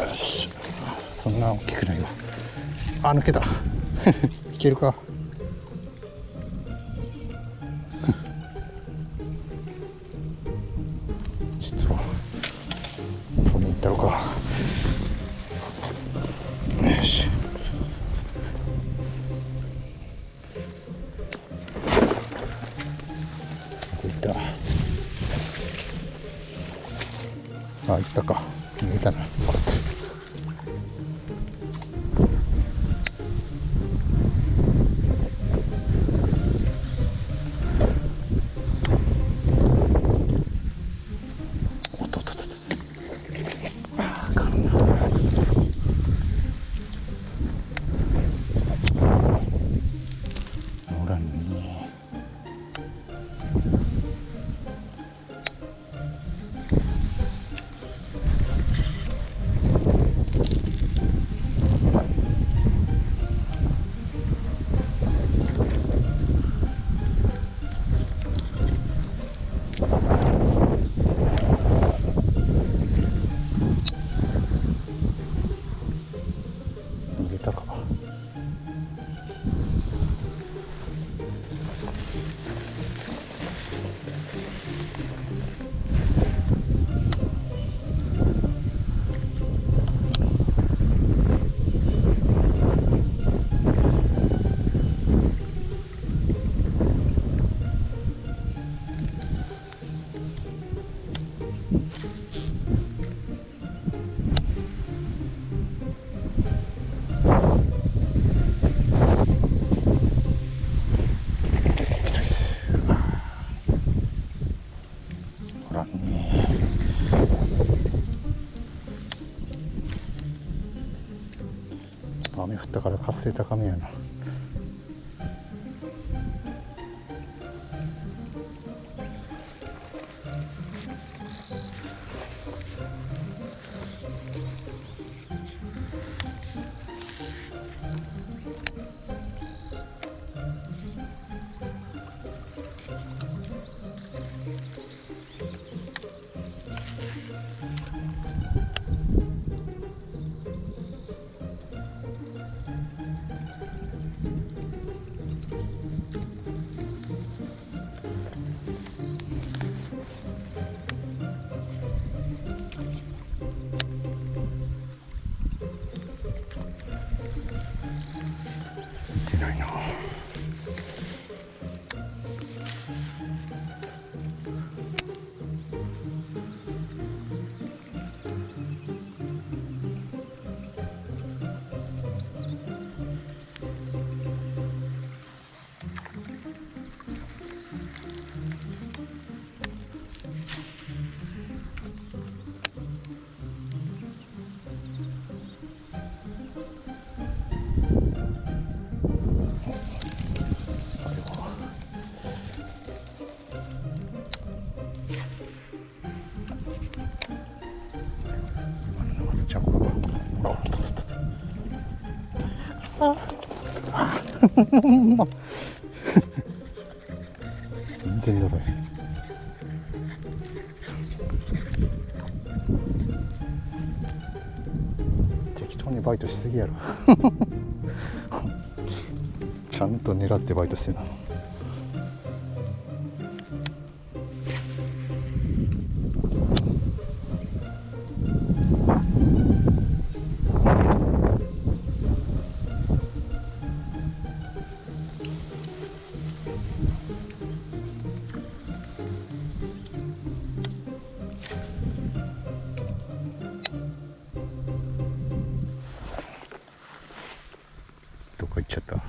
よし、そんな大きくないわ。あ、抜けた。いけるか。ちょっと取りに行ったろか。よし。こういった。あ、行ったか。見えたな。分かってる。おっとっとっとっと。ああかんな。くそ。乗らんね。逃げたか。ほらね。雨降ったから活性高めやな。見てないな。あれは今のナマズちゃうか。あ、おっとっとっと。くそ。あ、ほんま。全然乗れへん。適当にバイトしすぎやろ。ちゃんと狙ってバイトしてるな。どこ行っちゃった。ど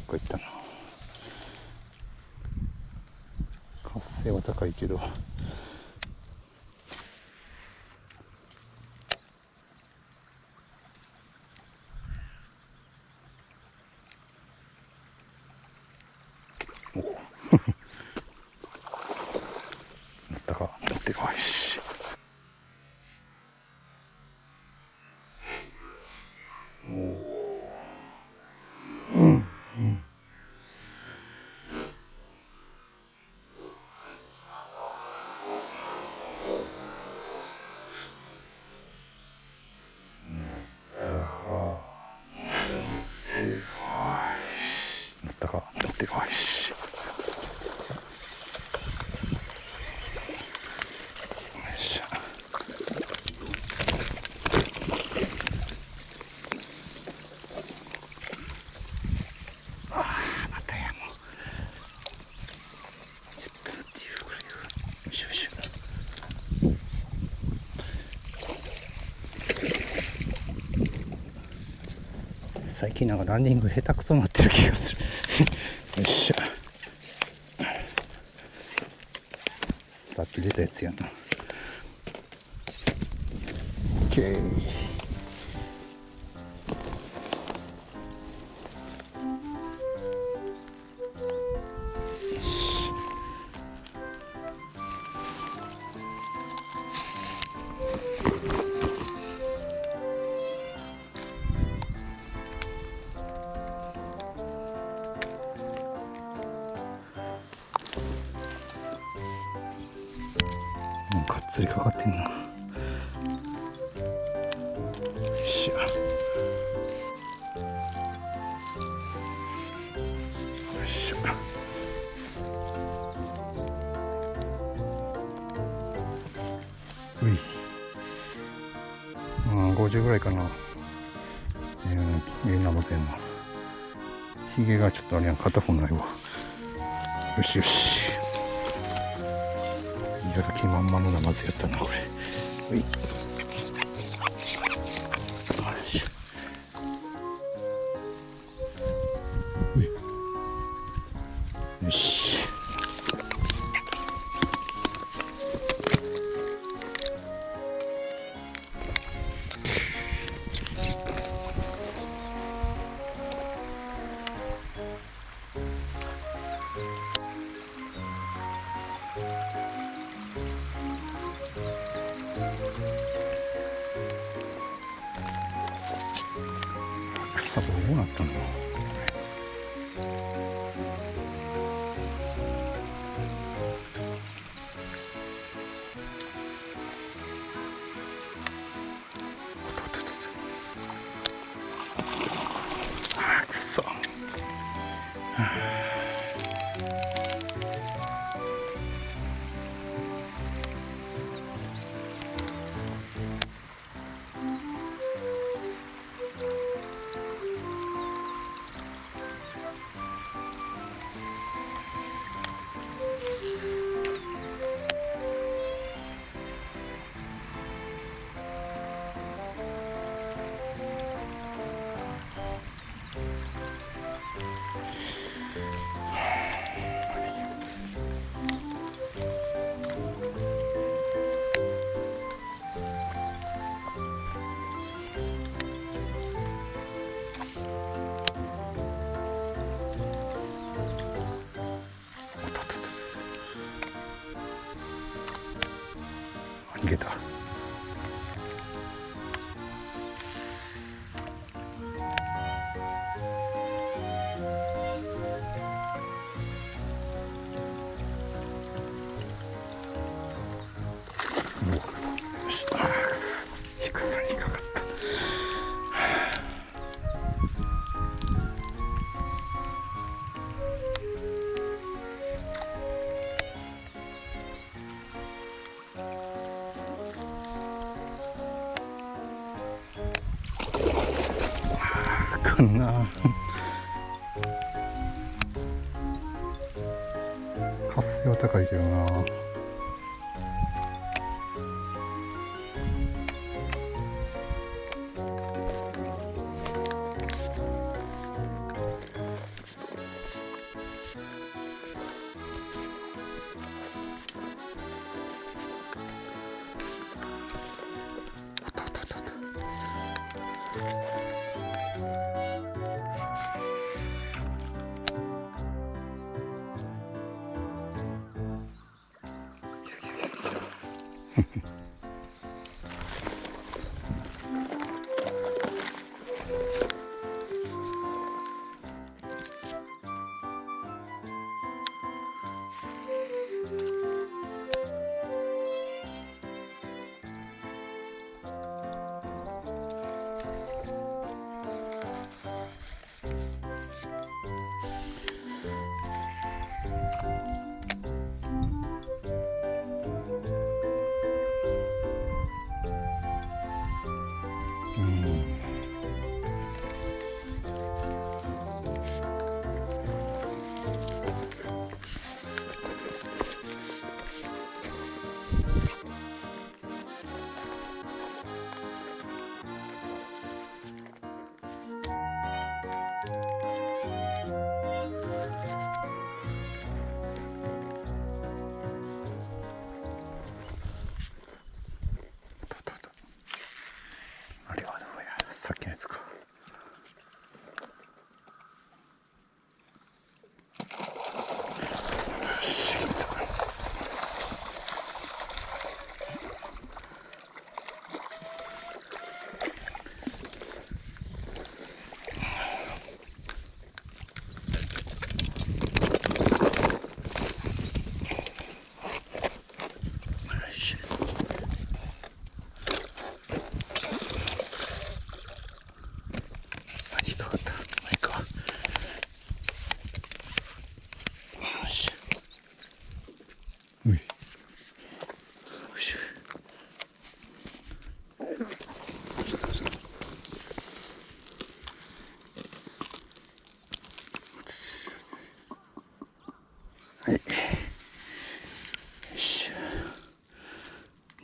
こ行ったな。活性は高いけど。お乗ったか。乗ってこいし。ってる。おいしい。よいしょ。ああ、またやもう。ちょっと待ってよ、これよ。よしよし。最近なんかランニング下手くそになってる気がする。よっしゃ。さっき出たやつやな。OK。がっつりかかってんな。よいしょ。よいしょ。うい。50ぐらいかな。なませんな。ひげがちょっとあれやん、片方ないわ。よしよし。やる気満々のナマズやったな、これ。うい。よし。草どうなったんだろう。くそ。逃げた。よし、くそ、低さにかかった。あかんな。活性は高いけどな。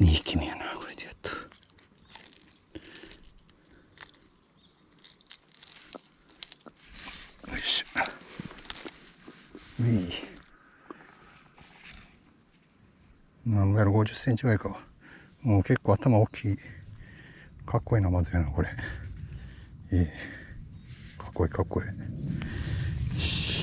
2匹目やなこれでやっと。よいしょ。何やろ、50センチぐらいか。もう結構頭大きい。かっこいいな、まずやな、これ。かっこいい、かっこいい。よし。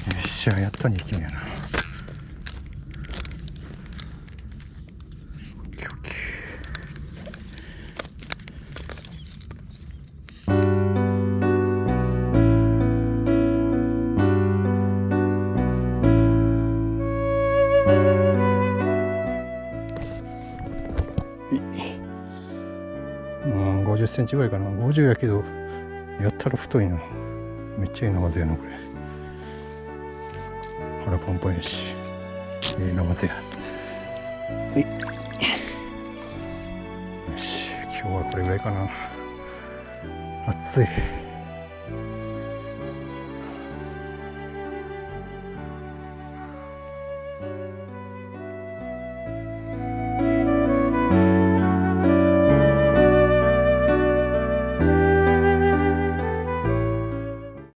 よっしゃ、やっと2匹目やな。オッケーオッケー。50センチぐらいかな。50やけど、やったら太いな。めっちゃいいナマズやな、これ。腹パンパンやし。いいナマズや。よし、今日はこれぐらいかな。暑い。